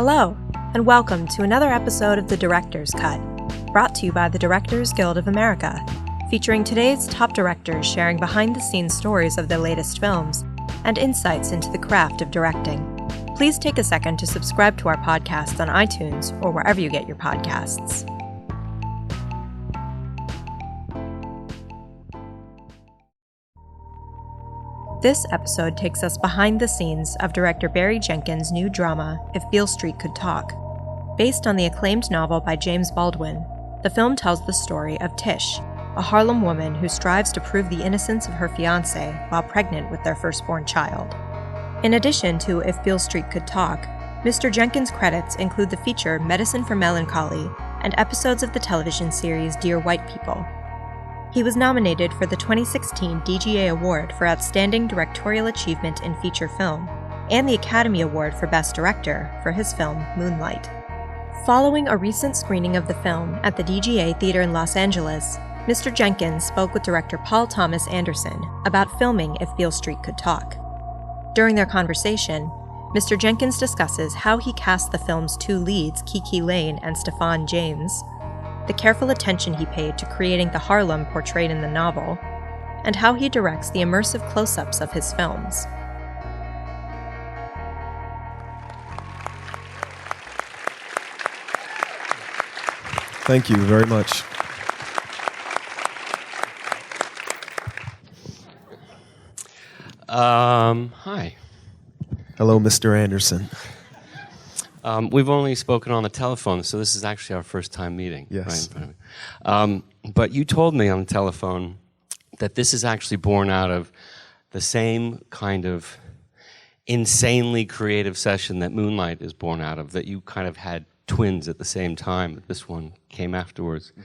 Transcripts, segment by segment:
Hello, and welcome to another episode of The Director's Cut, brought to you by the Directors Guild of America, featuring today's top directors sharing behind-the-scenes stories of their latest films and insights into the craft of directing. Please take a second to subscribe to our podcast on iTunes or wherever you get your podcasts. This episode takes us behind the scenes of director Barry Jenkins' new drama, If Beale Street Could Talk. Based on the acclaimed novel by James Baldwin, the film tells the story of Tish, a Harlem woman who strives to prove the innocence of her fiance while pregnant with their firstborn child. In addition to If Beale Street Could Talk, Mr. Jenkins' credits include the feature Medicine for Melancholy and episodes of the television series Dear White People. He was nominated for the 2016 DGA Award for Outstanding Directorial Achievement in Feature Film and the Academy Award for Best Director for his film Moonlight. Following a recent screening of the film at the DGA Theater in Los Angeles, Mr. Jenkins spoke with director Paul Thomas Anderson about filming If Beale Street Could Talk. During their conversation, Mr. Jenkins discusses how he cast the film's two leads, Kiki Lane and Stephan James, the careful attention he paid to creating the Harlem portrayed in the novel, and how he directs the immersive close-ups of his films. Thank you very much. Hi. Hello, Mr. Anderson. We've only spoken on the telephone, so this is actually our first time meeting. Yes. Right in front of me. But you told me on the telephone that this is actually born out of the same kind of insanely creative session that Moonlight is born out of, that you kind of had twins at the same time, that this one came afterwards. Mm-hmm.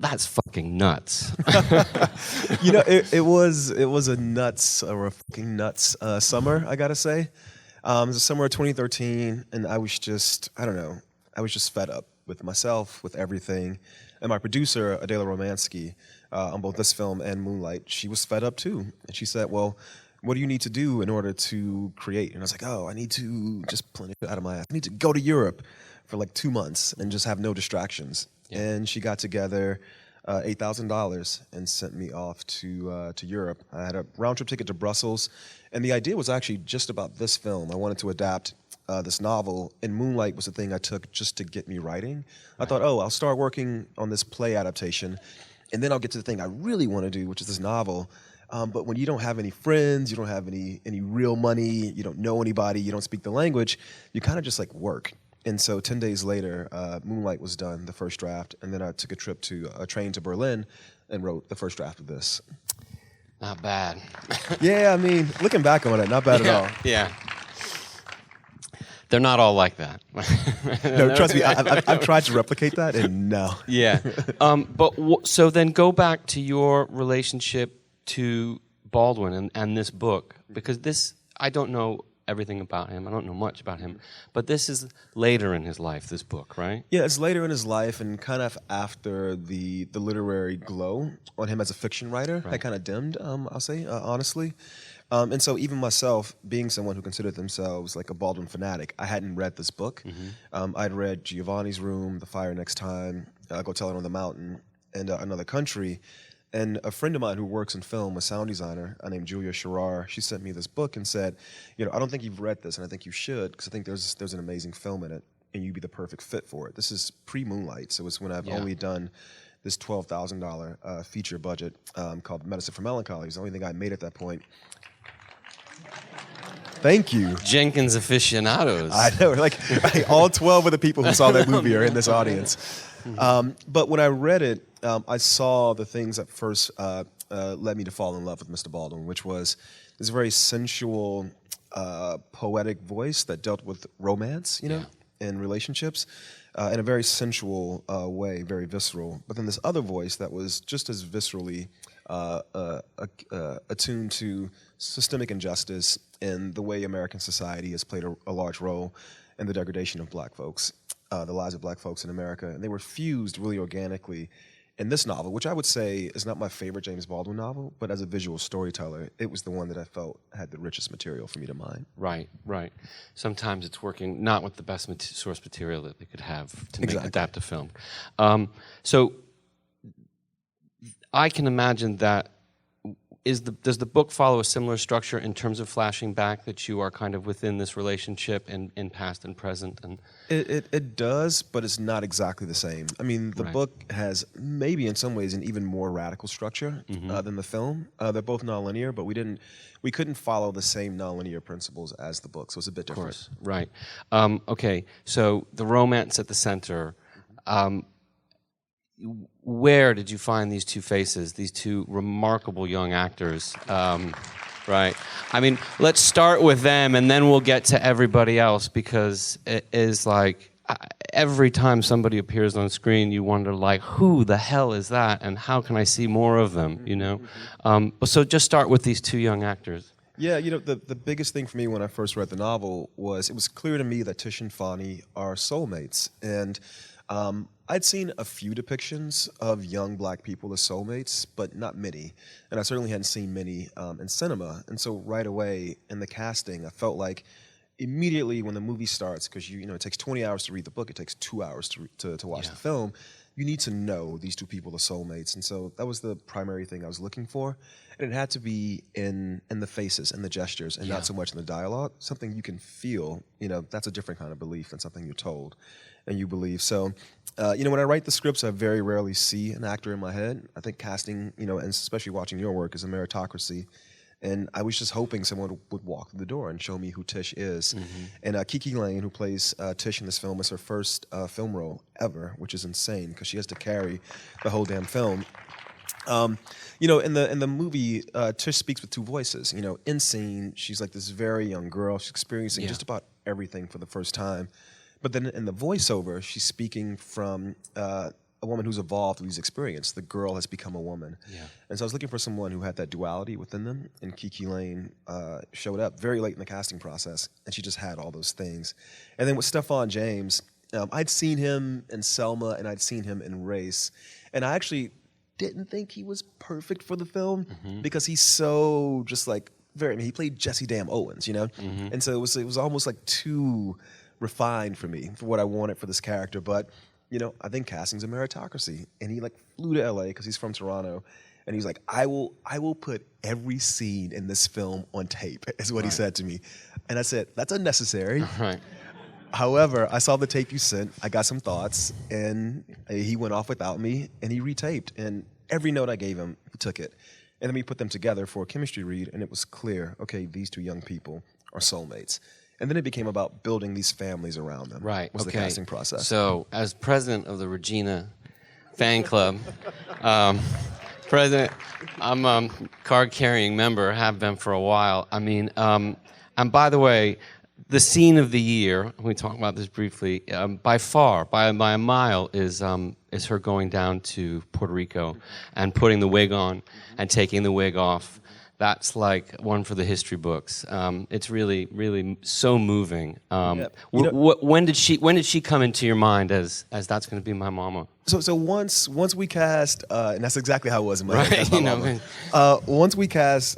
That's fucking nuts. You know, it was a nuts, or a fucking nuts summer, I gotta say. It was the summer of 2013, and I was just fed up with myself, with everything. And my producer, Adela Romansky, on both this film and Moonlight, she was fed up too. And she said, well, what do you need to do in order to create? And I was like, I need to just pull it out of my ass. I need to go to Europe for like 2 months and just have no distractions. Yeah. And she got together $8,000 and sent me off to Europe. I had a round-trip ticket to Brussels, and the idea was actually just about this film. I wanted to adapt this novel, and Moonlight was the thing I took just to get me writing. I thought, I'll start working on this play adaptation, and then I'll get to the thing I really want to do, which is this novel. But when you don't have any friends, you don't have any real money, you don't know anybody, you don't speak the language, you kind of just like work. And so 10 days later, Moonlight was done, the first draft, and then I took a train to Berlin and wrote the first draft of this. Not bad. Yeah, I mean, looking back on it, not bad at all. Yeah. They're not all like that. No, trust me, I've tried to replicate that, and no. Yeah. So then go back to your relationship to Baldwin and this book, because this, I don't know everything about him. I don't know much about him. But this is later in his life, this book, right? Yeah, it's later in his life and kind of after the literary glow on him as a fiction writer had kind of dimmed, I'll say, honestly. And so even myself, being someone who considered themselves like a Baldwin fanatic, I hadn't read this book. Mm-hmm. I'd read Giovanni's Room, The Fire Next Time, Go Tell It on the Mountain, and Another Country. And a friend of mine who works in film, a sound designer named Julia Sherrar, she sent me this book and said, I don't think you've read this, and I think you should, because I think there's an amazing film in it, and you'd be the perfect fit for it. This is pre-Moonlight, so it's when I've only done this $12,000 feature budget called Medicine for Melancholy. It's the only thing I made at that point. Thank you. Jenkins aficionados. I know, like all 12 of the people who saw that movie are in this audience. But when I read it, I saw the things that first led me to fall in love with Mr. Baldwin, which was this very sensual, poetic voice that dealt with romance, and relationships in a very sensual way, very visceral. But then this other voice that was just as viscerally attuned to systemic injustice and the way American society has played a large role in the degradation of black folks, the lives of black folks in America. And they were fused really organically in this novel, which I would say is not my favorite James Baldwin novel, but as a visual storyteller, it was the one that I felt had the richest material for me to mine. Right, right. Sometimes it's working not with the best source material that they could have to adapt a film. So I can imagine that. Does the book follow a similar structure in terms of flashing back, that you are kind of within this relationship in past and present? And It does, but it's not exactly the same. I mean, the book has maybe in some ways an even more radical structure than the film. They're both nonlinear, but we couldn't follow the same nonlinear principles as the book, so it's a bit different. Of course, right. Okay, so the romance at the center. Where did you find these two faces, these two remarkable young actors? Right. I mean, let's start with them, and then we'll get to everybody else, because it is like every time somebody appears on screen, you wonder, like, who the hell is that, and how can I see more of them? You know. So just start with these two young actors. Yeah, you know, the biggest thing for me when I first read the novel was it was clear to me that Tish and Fonny are soulmates, and I'd seen a few depictions of young black people as soulmates, but not many. And I certainly hadn't seen many in cinema. And so right away in the casting, I felt like immediately when the movie starts, because you know it takes 20 hours to read the book, it takes 2 hours to watch the film, you need to know these two people are soulmates. And so that was the primary thing I was looking for. And it had to be in the faces and the gestures and not so much in the dialogue, something you can feel. You know, that's a different kind of belief than something you're told and you believe. So, you know, when I write the scripts, I very rarely see an actor in my head. I think casting, you know, and especially watching your work, is a meritocracy. And I was just hoping someone would walk through the door and show me who Tish is. And Kiki Lane, who plays Tish in this film, is her first film role ever, which is insane because she has to carry the whole damn film. You know, in the movie, Tish speaks with two voices. You know, in scene, she's like this very young girl. She's experiencing just about everything for the first time. But then in the voiceover, she's speaking from a woman who's evolved through these experiences. The girl has become a woman. And so I was looking for someone who had that duality within them. And Kiki Lane showed up very late in the casting process, and she just had all those things. And then with Stephon James, I'd seen him in Selma, and I'd seen him in Race. And I actually didn't think he was perfect for the film because he's so just like I mean, he played Jesse Damn Owens, you know? And so it was almost like too refined for me, for what I wanted for this character. But, you know, I think casting's a meritocracy. And he like flew to LA because he's from Toronto. And he's like, I will put every scene in this film on tape, is what he said to me. And I said, that's unnecessary. However, I saw the tape you sent, I got some thoughts, and he went off without me, and he retaped. And every note I gave him, he took it. And then we put them together for a chemistry read, and it was clear, okay, these two young people are soulmates. And then it became about building these families around them. Was the casting process. So, as president of the Regina fan club, president, I'm a card-carrying member, have been for a while. I mean, and by the way, the scene of the year, we talked about this briefly, by far, by a mile, is her going down to Puerto Rico and putting the wig on and taking the wig off. That's like one for the history books. It's really, really so moving. When did she come into your mind as that's going to be my mama? So once we cast, and that's exactly how it was in my head. You know, once we cast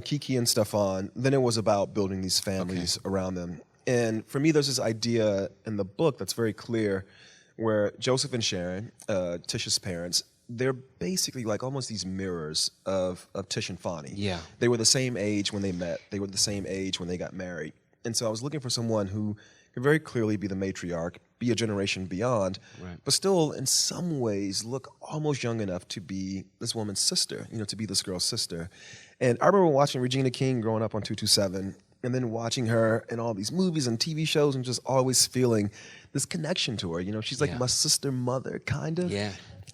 Kiki and Stephon, then it was about building these families around them. And for me, there's this idea in the book that's very clear, where Joseph and Sharon, Tish's parents, they're basically like almost these mirrors of Tish and Fonny. They were the same age when they met. They were the same age when they got married. And so I was looking for someone who could very clearly be the matriarch, be a generation beyond, but still in some ways look almost young enough to be this woman's sister, you know, to be this girl's sister. And I remember watching Regina King growing up on 227, and then watching her in all these movies and TV shows and just always feeling this connection to her. You know, she's like my sister mother, kind of.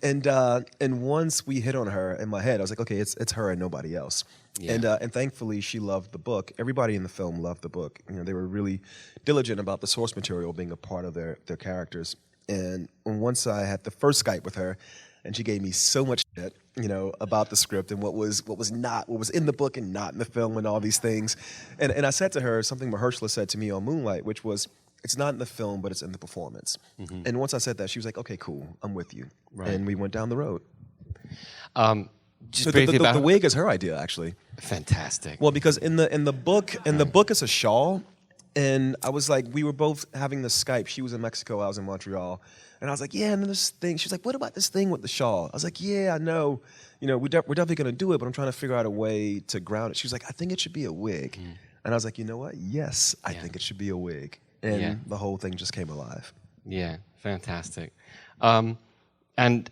And once we hit on her in my head, I was like, okay, it's her and nobody else. And thankfully, she loved the book. Everybody in the film loved the book. You know, they were really diligent about the source material being a part of their characters. And once I had the first Skype with her, and she gave me so much shit, you know, about the script and what was in the book and not in the film and all these things. And I said to her something Mahershala said to me on Moonlight, which was, it's not in the film, but it's in the performance. And once I said that, she was like, okay, cool, I'm with you. And we went down the road. Just So briefly about the wig is her idea, actually. Fantastic. Well, because in the book it's a shawl, and I was like, we were both having the Skype. She was in Mexico, I was in Montreal, and I was like, yeah, and then this thing. She was like, what about this thing with the shawl? I was like, yeah, I know, we're definitely gonna do it, but I'm trying to figure out a way to ground it. She was like, I think it should be a wig, and I was like, you know what? Yes, I think it should be a wig, and the whole thing just came alive. Yeah, fantastic. And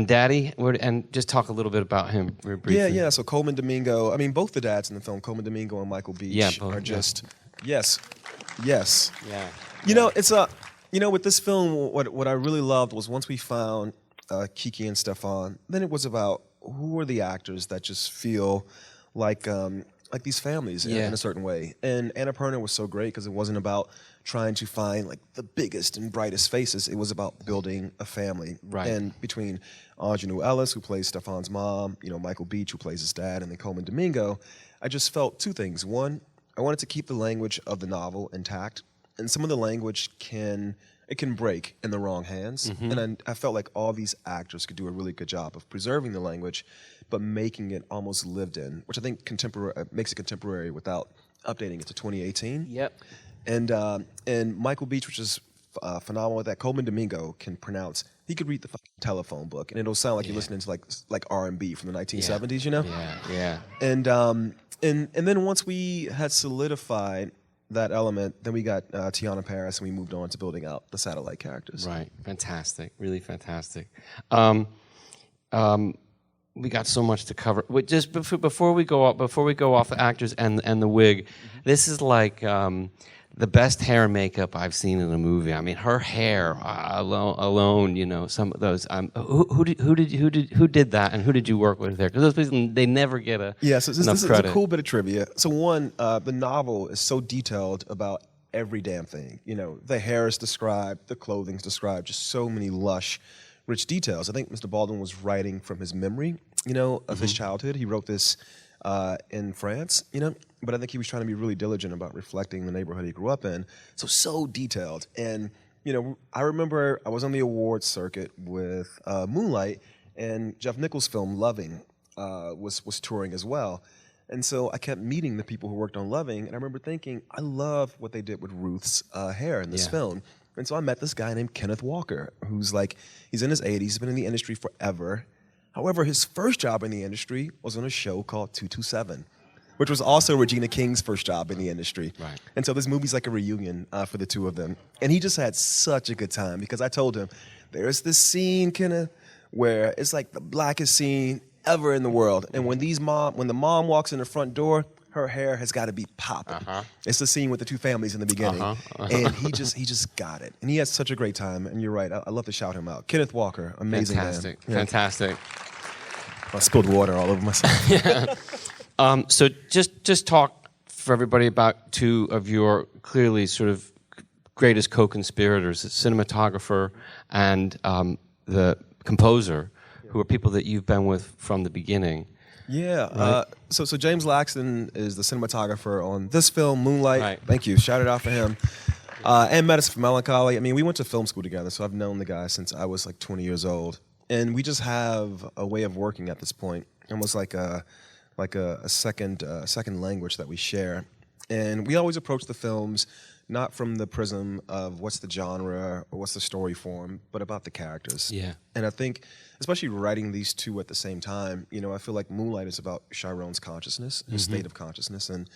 Daddy, and just talk a little bit about him very briefly. Yeah. So Coleman Domingo. I mean, both the dads in the film, Coleman Domingo and Michael Beach, are just yes. Yeah. It's with this film, what I really loved was once we found Kiki and Stefan, then it was about who are the actors that just feel like these families in a certain way. And Annapurna was so great because it wasn't about trying to find like the biggest and brightest faces. It was about building a family. Right. And between Aunjanue Ellis, who plays Stefan's mom, Michael Beach, who plays his dad, and then Coleman Domingo, I just felt two things. One, I wanted to keep the language of the novel intact, and some of the language can break in the wrong hands. And I felt like all these actors could do a really good job of preserving the language, but making it almost lived in, which I think makes it contemporary without updating it to 2018. Yep. And Michael Beach, which is phenomenal at that. Coleman Domingo can pronounce. He could read the telephone book, and it'll sound like you're listening to like R&B from the 1970s. Yeah. And then once we had solidified that element, then we got Tiana Paris, and we moved on to building out the satellite characters. Right. Fantastic. Really fantastic. We got so much to cover. Just before we go off the actors and the wig, this is like the best hair and makeup I've seen in a movie. I mean, her hair alone. Some of those. Who did that, and who did you work with there? Because those people, they never get enough this is credit. a cool bit of trivia. So one, the novel is so detailed about every damn thing. The hair is described, the clothing's described, just so many lush, rich details. I think Mr. Baldwin was writing from his memory, of his childhood. He wrote this in France, but I think he was trying to be really diligent about reflecting the neighborhood he grew up in. So detailed. And, I remember I was on the awards circuit with Moonlight, and Jeff Nichols' film Loving was touring as well. And so I kept meeting the people who worked on Loving, and I remember thinking, I love what they did with Ruth's hair in this film. And so I met this guy named Kenneth Walker, who's he's in his 80s, he's been in the industry forever. However, his first job in the industry was on a show called 227, which was also Regina King's first job in the industry. Right. And so this movie's like a reunion for the two of them. And he just had such a good time because I told him, there's this scene, Kenneth, where it's like the blackest scene ever in the world. And when the mom walks in the front door, her hair has got to be popping. It's the scene with the two families in the beginning. And he just got it. And he had such a great time. And you're right, I love to shout him out. Kenneth Walker, amazing man. Fantastic. I spilled water all over myself. So just talk for everybody about two of your clearly sort of greatest co-conspirators, the cinematographer and the composer, who are people that you've been with from the beginning. Yeah. Right. So James Laxton is the cinematographer on this film, Moonlight. Right. Thank you. Shout it out for him. And Medicine for Melancholy. I mean, we went to film school together, so I've known the guy since I was like 20 years old. And we just have a way of working at this point, almost like a second language that we share. And we always approach the films not from the prism of what's the genre or what's the story form, but about the characters. Yeah. And I think, especially writing these two at the same time, I feel like Moonlight is about Chiron's consciousness, his state of consciousness, and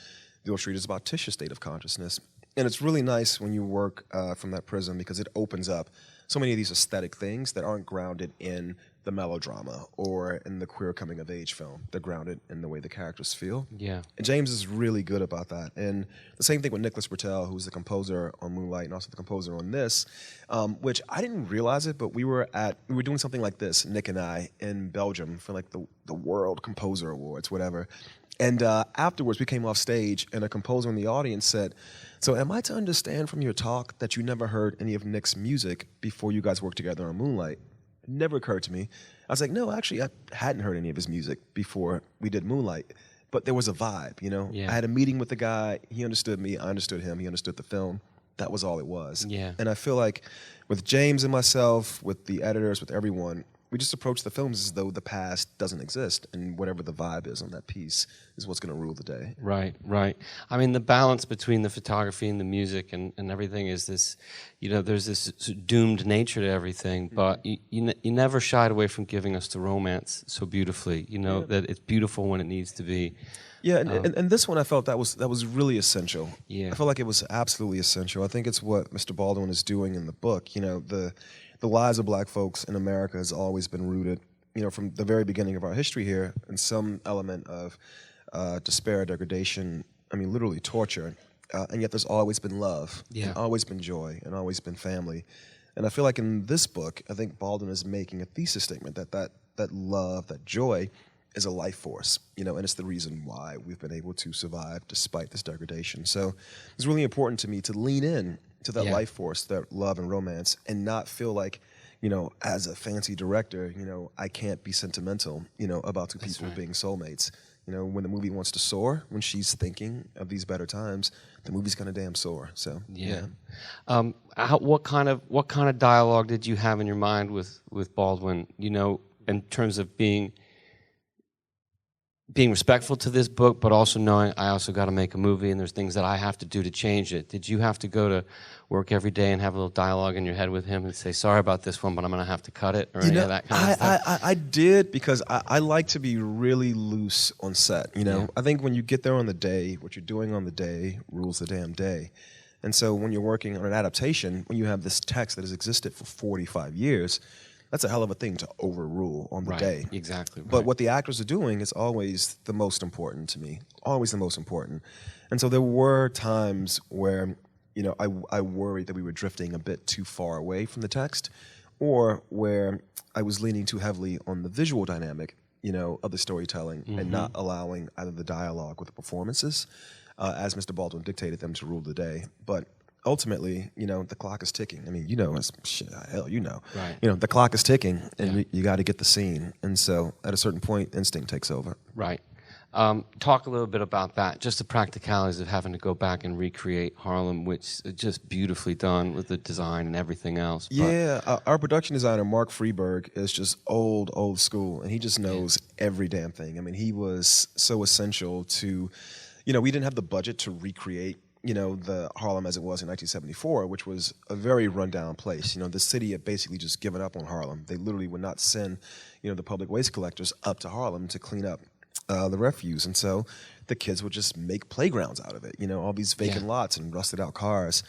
Beale Street is about Tish's state of consciousness. And it's really nice when you work from that prism because it opens up so many of these aesthetic things that aren't grounded in the melodrama or in the queer coming of age film. They're grounded in the way the characters feel. Yeah. And James is really good about that. And the same thing with Nicholas Bertel, who's the composer on Moonlight and also the composer on this, which I didn't realize it, but we were doing something like this, Nick and I, in Belgium for like the World Composer Awards, whatever. And afterwards, we came off stage, and a composer in the audience said, "So am I to understand from your talk that you never heard any of Nick's music before you guys worked together on Moonlight?" It never occurred to me. I was like, no, actually, I hadn't heard any of his music before we did Moonlight. But there was a vibe, Yeah. I had a meeting with the guy. He understood me. I understood him. He understood the film. That was all it was. Yeah. And I feel like with James and myself, with the editors, with everyone, we just approach the films as though the past doesn't exist, and whatever the vibe is on that piece is what's going to rule the day. Right, right. I mean, the balance between the photography and the music and everything is this, there's this doomed nature to everything, but you never shied away from giving us the romance so beautifully, that it's beautiful when it needs to be. Yeah, and this one I felt that was really essential. Yeah. I felt like it was absolutely essential. I think it's what Mr. Baldwin is doing in the book. The lives of black folks in America has always been rooted, from the very beginning of our history here, in some element of despair, degradation, literally torture. And yet there's always been love, and always been joy, and always been family. And I feel like in this book, I think Baldwin is making a thesis statement that love, that joy, is a life force, and it's the reason why we've been able to survive despite this degradation. So it's really important to me to lean in to that life force, that love and romance, and not feel like, as a fancy director, I can't be sentimental, about two people being soulmates. When the movie wants to soar, when she's thinking of these better times, the movie's gonna damn soar. So yeah. What kind of dialogue did you have in your mind with Baldwin? In terms of being respectful to this book, but also knowing I also got to make a movie and there's things that I have to do to change it. Did you have to go to work every day and have a little dialogue in your head with him and say, sorry about this one, but I'm going to have to cut it, or any of that kind of stuff? I did, because I like to be really loose on set. I think when you get there on the day, what you're doing on the day rules the damn day. And so when you're working on an adaptation, when you have this text that has existed for 45 years, that's a hell of a thing to overrule on the day. Exactly. Right. But what the actors are doing is always the most important to me, always the most important. And so there were times where, I worried that we were drifting a bit too far away from the text, or where I was leaning too heavily on the visual dynamic, of the storytelling, and not allowing either the dialogue or the performances, as Mr. Baldwin dictated them, to rule the day. But ultimately, the clock is ticking. Right. The clock is ticking, and you got to get the scene. And so at a certain point, instinct takes over. Right. Talk a little bit about that, just the practicalities of having to go back and recreate Harlem, which is just beautifully done with the design and everything else. Our production designer, Mark Freeberg, is just old school, and he just knows every damn thing. He was so essential to, we didn't have the budget to recreate the Harlem as it was in 1974, which was a very rundown place. The city had basically just given up on Harlem. They literally would not send, the public waste collectors up to Harlem to clean up the refuse. And so the kids would just make playgrounds out of it, all these vacant lots and rusted out cars.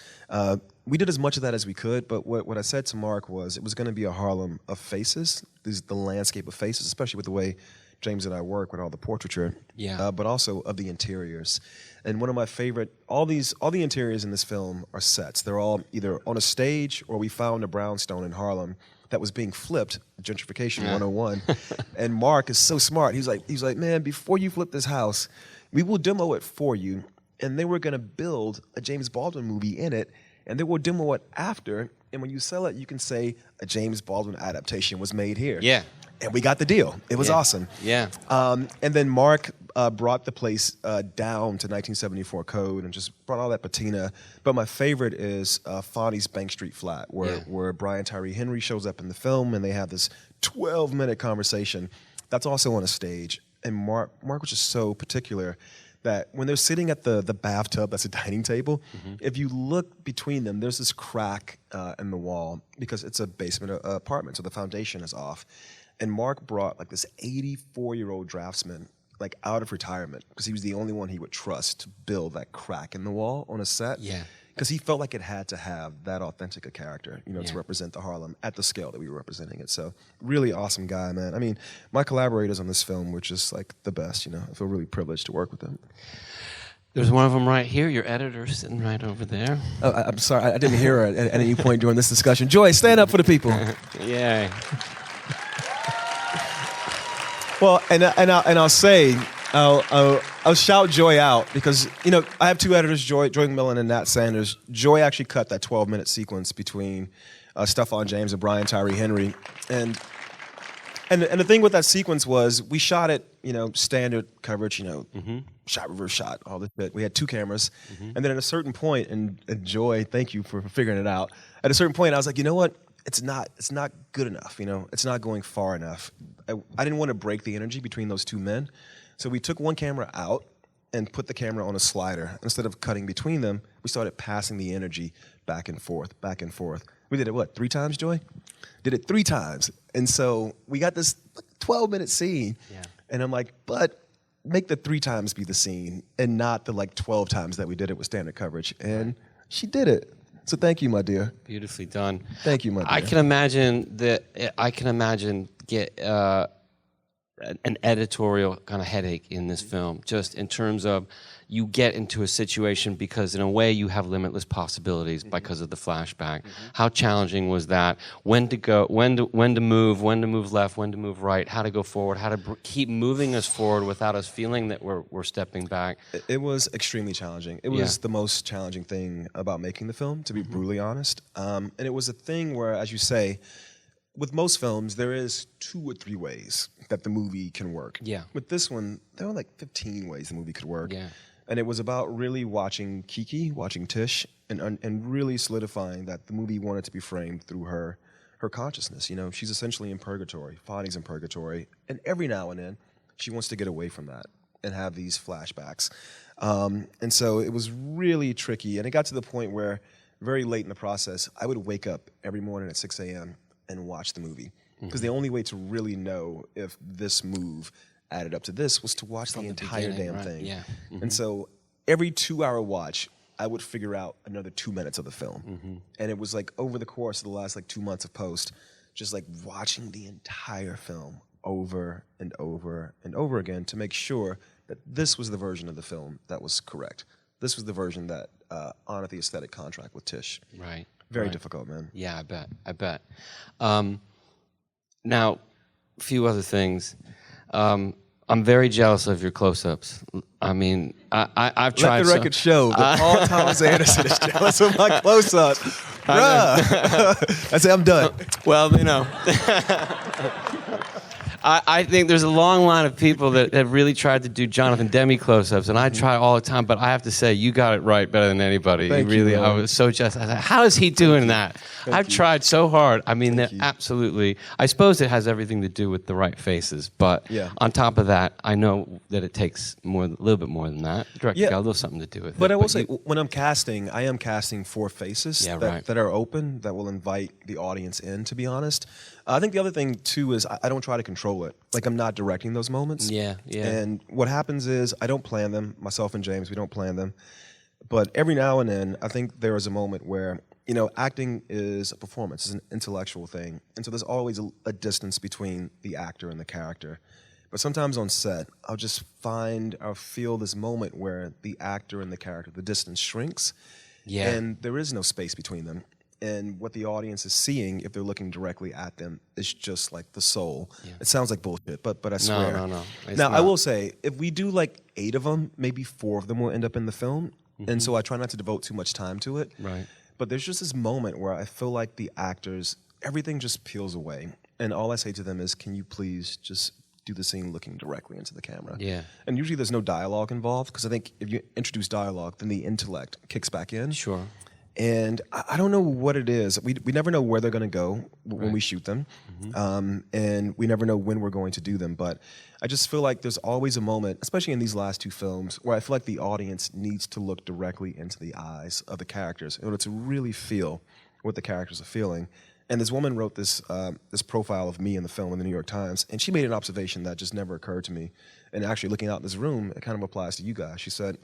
We did as much of that as we could, but what I said to Mark was it was going to be a Harlem of faces, the landscape of faces, especially with the way James and I work with all the portraiture, but also of the interiors. And one of my favorite, all the interiors in this film are sets. They're all either on a stage, or we found a brownstone in Harlem that was being flipped, gentrification 101. And Mark is so smart. He's like, man, before you flip this house, we will demo it for you. And then we're going to build a James Baldwin movie in it, and then we'll demo it after. And when you sell it, you can say a James Baldwin adaptation was made here. Yeah. And we got the deal. It was awesome. Yeah. And then Mark brought the place down to 1974 code and just brought all that patina. But my favorite is Fonny's Bank Street flat, where Brian Tyree Henry shows up in the film, and they have this 12-minute conversation. That's also on a stage. And Mark was just so particular that when they're sitting at the bathtub that's a dining table, if you look between them, there's this crack in the wall, because it's a basement apartment, so the foundation is off. And Mark brought this 84-year-old draftsman out of retirement, because he was the only one he would trust to build that crack in the wall on a set. Yeah. Because he felt like it had to have that authentic a character, to represent the Harlem at the scale that we were representing it. So really awesome guy, man. My collaborators on this film were just the best. I feel really privileged to work with them. There's one of them right here. Your editor sitting right over there. Oh, I'm sorry, I didn't hear her at any point during this discussion. Joy, stand up for the people. Yay. Well, and I'll say, I'll shout Joy out, because I have two editors, Joy McMillan and Nat Sanders. Joy actually cut that 12-minute sequence between Stephon James and Brian Tyree Henry, and the thing with that sequence was we shot it, standard coverage, shot, reverse shot, all this shit. We had two cameras, and then at a certain point, and Joy, thank you for figuring it out. At a certain point, I was like, you know what? it's not good enough, you know, it's not going far enough. I didn't want to break the energy between those two men. So we took one camera out and put the camera on a slider. Instead of cutting between them, we started passing the energy back and forth, back and forth. We did it, what, 3 times, Joy? Did it 3 times. And so we got this 12-minute scene. Yeah. And I'm like, but make the 3 times be the scene and not the 12 times that we did it with standard coverage. And she did it. So thank you, my dear. Beautifully done. Thank you, my dear. I can imagine get an editorial kind of headache in this film, just in terms of you get into a situation because in a way you have limitless possibilities because of the flashback. How challenging was that? When to go, when to move left, when to move right, how to go forward, how to keep moving us forward without us feeling that we're stepping back. It was extremely challenging. It was the most challenging thing about making the film, to be brutally honest. And it was a thing where, as you say, with most films, there is 2 or 3 ways that the movie can work. Yeah. With this one, there were 15 ways the movie could work. Yeah. And it was about really watching Kiki, watching Tish, and really solidifying that the movie wanted to be framed through her consciousness. You know, she's essentially in purgatory. Fadi's in purgatory. And every now and then, she wants to get away from that and have these flashbacks. And so it was really tricky. And it got to the point where very late in the process, I would wake up every morning at 6 a.m. and watch the movie. Because the only way to really know if this move added up to this was to watch the entire damn thing. Yeah. And so every 2-hour watch, I would figure out another 2 minutes of the film. And it was over the course of the last 2 months of post, just watching the entire film over and over and over again to make sure that this was the version of the film that was correct. This was the version that honored the aesthetic contract with Tish. Right. Very difficult, man. Yeah, I bet. Now, a few other things. I'm very jealous of your close-ups. I mean, I've tried. Let the record show that Paul Thomas Anderson is jealous of my close-up. Bruh. I say I'm done. Well, you know. I think there's a long line of people that have really tried to do Jonathan Demme close-ups, and I try all the time, but I have to say, you got it right better than anybody. Thank you, I was so jealous. I was like, how is he doing that? I've tried so hard. I mean, they're absolutely, I suppose it has everything to do with the right faces, but on top of that, I know that it takes a little bit more than that. Director got a little something to do with it. But I will say, when I'm casting, I am casting for faces that are open, that will invite the audience in, to be honest. I think the other thing, too, is I don't try to control it. I'm not directing those moments. Yeah. And what happens is I don't plan them. Myself and James, we don't plan them. But every now and then, I think there is a moment where, acting is a performance. It's an intellectual thing. And so there's always a distance between the actor and the character. But sometimes on set, I'll feel this moment where the actor and the character, the distance shrinks. Yeah. And there is no space between them. And what the audience is seeing, if they're looking directly at them, is just the soul. Yeah. It sounds like bullshit, but I swear. No. Now, I will say, if we do 8 of them, maybe 4 of them will end up in the film. And so I try not to devote too much time to it. Right. But there's just this moment where I feel like the actors, everything just peels away. And all I say to them is, can you please just do the scene looking directly into the camera? Yeah. And usually there's no dialogue involved, because I think if you introduce dialogue, then the intellect kicks back in. Sure. And I don't know what it is. We never know where they're going to go when we shoot them. And we never know when we're going to do them. But I just feel like there's always a moment, especially in these last 2 films, where I feel like the audience needs to look directly into the eyes of the characters in order to really feel what the characters are feeling. And this woman wrote this profile of me in the film in the New York Times, and she made an observation that just never occurred to me. And actually looking out in this room, it kind of applies to you guys. She said,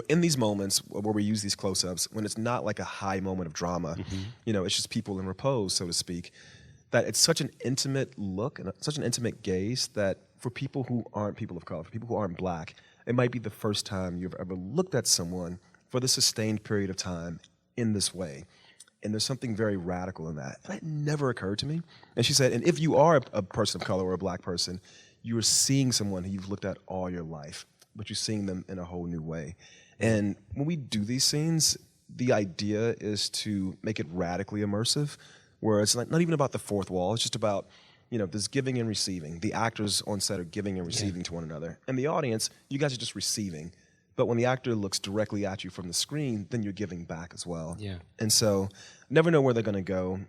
in these moments where we use these close-ups, when it's not a high moment of drama, it's just people in repose, so to speak, that it's such an intimate look and such an intimate gaze that for people who aren't people of color, for people who aren't black, it might be the first time you've ever looked at someone for the sustained period of time in this way. And there's something very radical in that. And that never occurred to me. And she said, and if you are a person of color or a black person, you are seeing someone who you've looked at all your life, but you're seeing them in a whole new way. And when we do these scenes, the idea is to make it radically immersive, where it's not even about the fourth wall. It's just about, this giving and receiving. The actors on set are giving and receiving to one another. And the audience, you guys are just receiving. But when the actor looks directly at you from the screen, then you're giving back as well. Yeah. And so never know where they're going to go.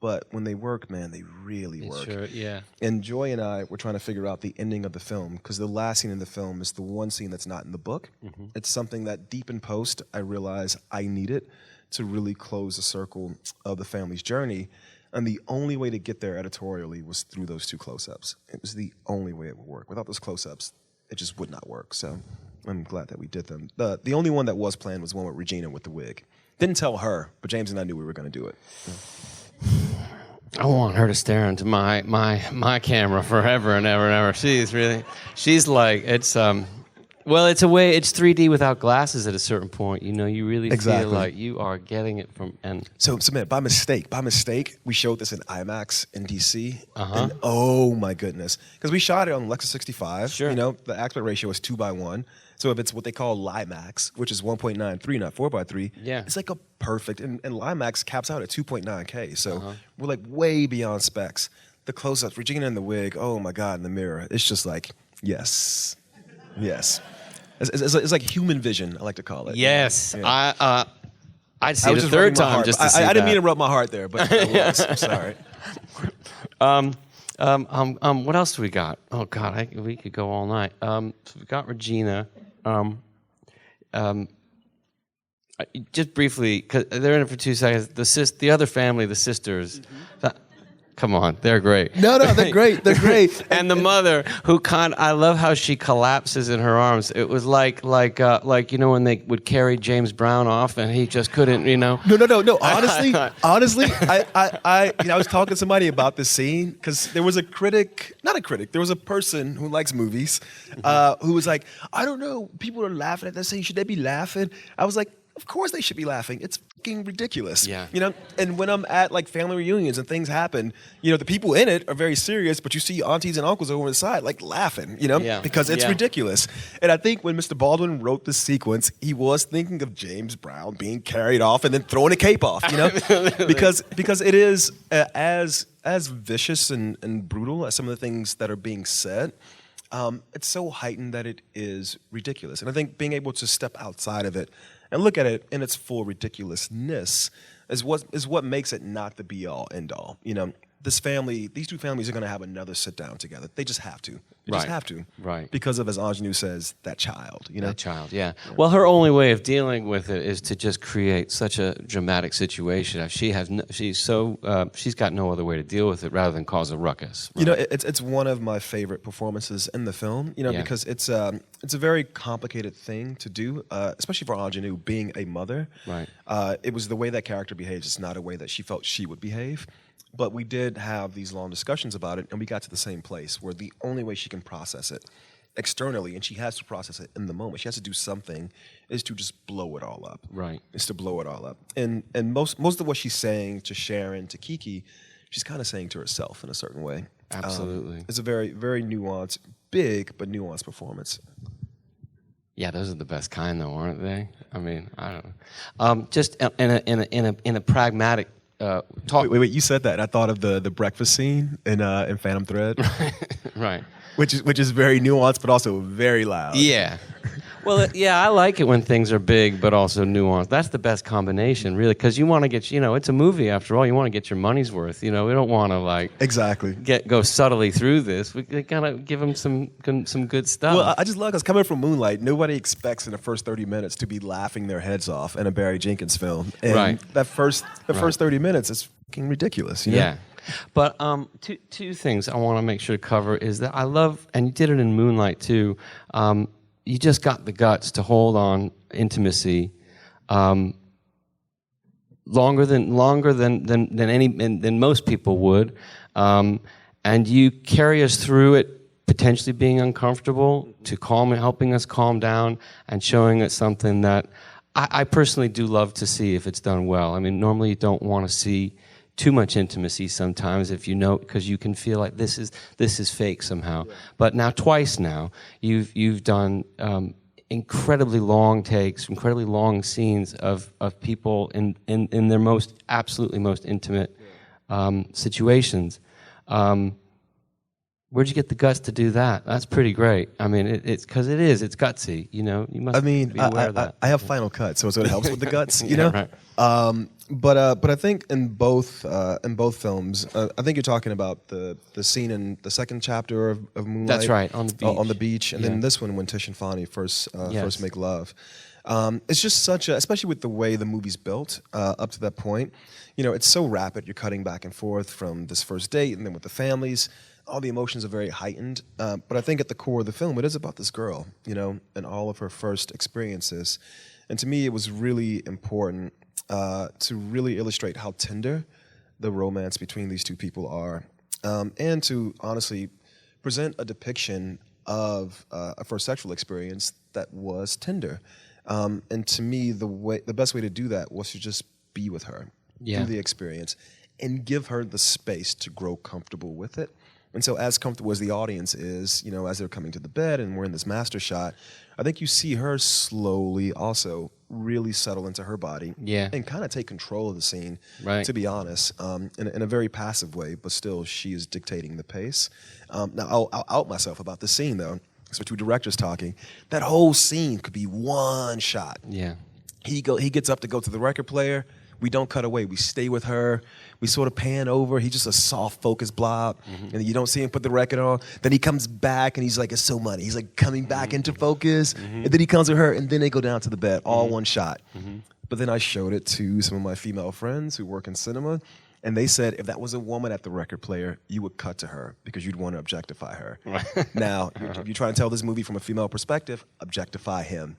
But when they work, man, they really work. Sure, yeah. And Joy and I were trying to figure out the ending of the film, because the last scene in the film is the one scene that's not in the book. Mm-hmm. It's something that deep in post, I realized I needed to really close the circle of the family's journey. And the only way to get there editorially was through those two close-ups. It was the only way it would work. Without those close-ups, it just would not work. So I'm glad that we did them. The only one that was planned was one with Regina with the wig. Didn't tell her, but James and I knew we were going to do it. Yeah. I want her to stare into my camera forever and ever and ever. She's like, it's it's a way, it's 3D without glasses at a certain point. You know, you really feel like you are getting it from, and so man, by mistake, we showed this in IMAX in DC, and oh my goodness, because we shot it on Lexus 65. Sure. You know, the aspect ratio is 2:1. So if it's what they call LIMAX, which is 1.93, not 4:3, it's like a perfect, and LIMAX caps out at 2.9K. So we're like way beyond specs. The close-ups, Regina in the wig, oh my God, in the mirror. It's just like, yes. It's like human vision, I like to call it. Yes. Yeah. I'd see it a third time just to see I didn't mean to rub my heart there, but I was. I'm sorry. What else do we got? Oh God, we could go all night. So we got Regina. Just briefly, because they're in it for 2 seconds. The other family, the sisters. Come on, they're great. No, they're great. They're great. And the mother, who I love how she collapses in her arms. It was like you know when they would carry James Brown off and he just couldn't, you know. No. Honestly, I was talking to somebody about this scene because there was there was a person who likes movies, who was like, I don't know, people are laughing at that scene. Should they be laughing? I was like, of course they should be laughing. It's fucking ridiculous. Yeah. You know, and when I'm at like family reunions and things happen, you know, the people in it are very serious, but you see aunties and uncles over the side like laughing, you know, because it's ridiculous. And I think when Mr. Baldwin wrote this sequence, he was thinking of James Brown being carried off and then throwing a cape off, you know, because it is as vicious and brutal as some of the things that are being said. It's so heightened that it is ridiculous. And I think being able to step outside of it and look at it in its full ridiculousness is what makes it not the be-all, end-all. You know, these two families are going to have another sit-down together. They just have to. They just have to. Right. Because of, as Ingenue says, that child, you know? That child, yeah. Well, her only way of dealing with it is to just create such a dramatic situation. She's got no other way to deal with it rather than cause a ruckus. Right? You know, it's one of my favorite performances in the film, you know, because it's a very complicated thing to do, especially for Ingenue, being a mother. Right. It was the way that character behaves. It's not a way that she felt she would behave. But we did have these long discussions about it, and we got to the same place where the only way she can process it externally, and she has to process it in the moment, she has to do something, is to just blow it all up. Right. Is to blow it all up. And most of what she's saying to Sharon, to Kiki, she's kind of saying to herself in a certain way. Absolutely. It's a very, very nuanced, big but nuanced performance. Yeah, those are the best kind, though, aren't they? I mean, I don't know. Just in a pragmatic talk. Wait! You said that. I thought of the breakfast scene in Phantom Thread. Right. Which is very nuanced, but also very loud. Yeah. Well, yeah, I like it when things are big but also nuanced. That's the best combination, really, because you want to get, you know, it's a movie after all. You want to get your money's worth. You know, we don't want to exactly go subtly through this. We gotta give them some good stuff. Well, I just love because coming from Moonlight, nobody expects in the first 30 minutes to be laughing their heads off in a Barry Jenkins film. And right. The first 30 minutes is fucking ridiculous. You know? Yeah. But two things I want to make sure to cover is that I love, and you did it in Moonlight too. You just got the guts to hold on intimacy longer than most people would, and you carry us through it, potentially being uncomfortable, to helping us calm down, and showing us something that I personally do love to see if it's done well. I mean, normally you don't want to see too much intimacy sometimes, if you know, because you can feel like this is fake somehow. Yeah. But now twice now you've done incredibly long takes, incredibly long scenes of people in their absolutely most intimate situations. Where'd you get the guts to do that? That's pretty great. I mean, it's because it's gutsy. You know, you must be aware of that. I have Final Cut, so it helps with the guts. You Yeah, know, right. but I think in both films, I think you're talking about the scene in the second chapter of Moonlight. That's right, on the beach. On the beach, and then this one when Tish and Fonnie first make love. It's just such a, especially with the way the movie's built up to that point. You know, it's so rapid. You're cutting back and forth from this first date, and then with the families. All the emotions are very heightened, but I think at the core of the film, it is about this girl, you know, and all of her first experiences. And to me, it was really important to really illustrate how tender the romance between these two people are, and to honestly present a depiction of a first sexual experience that was tender. And to me, the best way to do that was to just be with her through the experience and give her the space to grow comfortable with it. And so as comfortable as the audience is, you know, as they're coming to the bed and we're in this master shot, I think you see her slowly also really settle into her body and kind of take control of the scene, to be honest, in a very passive way, but still she is dictating the pace. Now, I'll out myself about the scene, though. So two directors talking. That whole scene could be one shot. Yeah. He gets up to go to the record player. We don't cut away. We stay with her. We sort of pan over. He's just a soft focus blob. And you don't see him put the record on. Then he comes back and he's like, it's so money. He's like coming back into focus. And then he comes with her and then they go down to the bed, all one shot. But then I showed it to some of my female friends who work in cinema. And they said, if that was a woman at the record player, you would cut to her because you'd want to objectify her. Now, if you're trying to tell this movie from a female perspective, objectify him.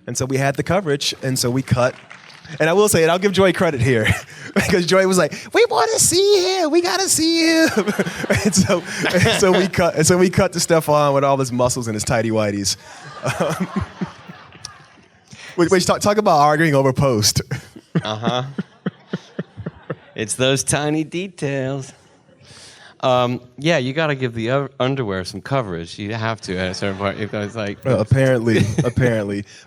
And so we had the coverage, and so we cut. And I will say, and I'll give Joy credit here, because Joy was like, "We want to see him. We got to see him." and so we cut. And so we cut to Stefan with all his muscles and his tighty whities. Wait, talk about arguing over post. It's those tiny details. You got to give the underwear some coverage. You have to at a certain point. If it's like apparently.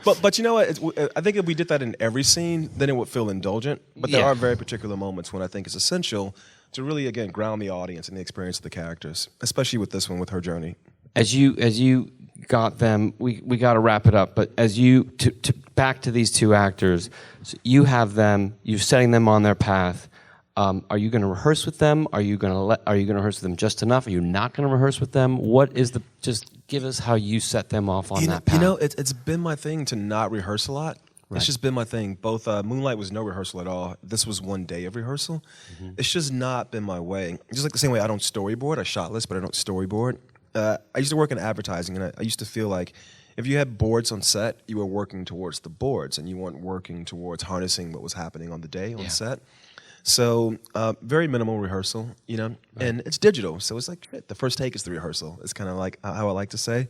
But you know what? I think if we did that in every scene, then it would feel indulgent. But there are very particular moments when I think it's essential to really, again, ground the audience in the experience of the characters, especially with this one, with her journey. As you got them, we got to wrap it up. But as you to back to these two actors, so you have them. You're setting them on their path. Are you going to rehearse with them? Are you going to rehearse with them just enough? Are you not going to rehearse with them? What is just give us how you set them off on that path. You know, it's been my thing to not rehearse a lot. It's just been my thing. Both Moonlight was no rehearsal at all. This was one day of rehearsal. It's just not been my way. Just like the same way I don't storyboard. I shot list, but I don't storyboard. I used to work in advertising, and I used to feel like if you had boards on set, you were working towards the boards, and you weren't working towards harnessing what was happening on the day on set. So very minimal rehearsal, you know, and it's digital. So it's like the first take is the rehearsal. It's kind of like how I like to say.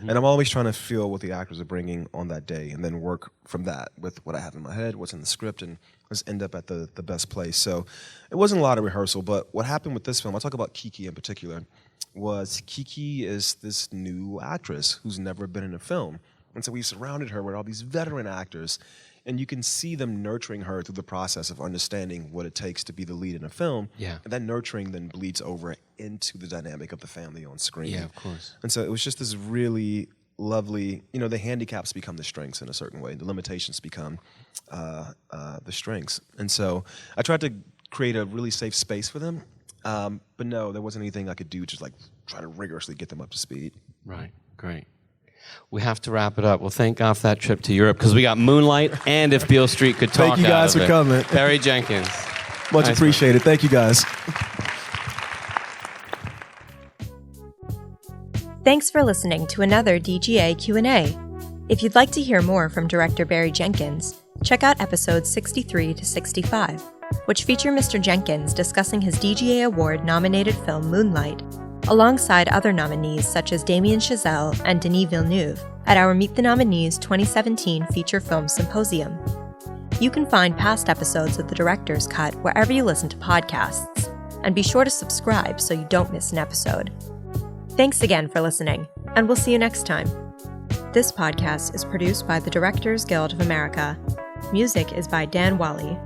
And I'm always trying to feel what the actors are bringing on that day and then work from that with what I have in my head, what's in the script, and let's end up at the best place. So it wasn't a lot of rehearsal, but what happened with this film, I'll talk about Kiki in particular, was Kiki is this new actress who's never been in a film. And so we surrounded her with all these veteran actors. And you can see them nurturing her through the process of understanding what it takes to be the lead in a film. And that nurturing then bleeds over into the dynamic of the family on screen. Yeah, of course. And so it was just this really lovely, you know, the handicaps become the strengths in a certain way. The limitations become the strengths. And so I tried to create a really safe space for them. But no, there wasn't anything I could do to just like try to rigorously get them up to speed. Right, great. We have to wrap it up. Well, thank God for that trip to Europe because we got Moonlight and If Beale Street Could Talk. Thank you guys for coming. Barry Jenkins. Much appreciated. Thank you guys. Thanks for listening to another DGA Q&A. If you'd like to hear more from director Barry Jenkins, check out episodes 63 to 65, which feature Mr. Jenkins discussing his DGA Award-nominated film Moonlight, alongside other nominees such as Damien Chazelle and Denis Villeneuve at our Meet the Nominees 2017 Feature Film Symposium. You can find past episodes of The Director's Cut wherever you listen to podcasts, and be sure to subscribe so you don't miss an episode. Thanks again for listening, and we'll see you next time. This podcast is produced by the Directors Guild of America. Music is by Dan Wally.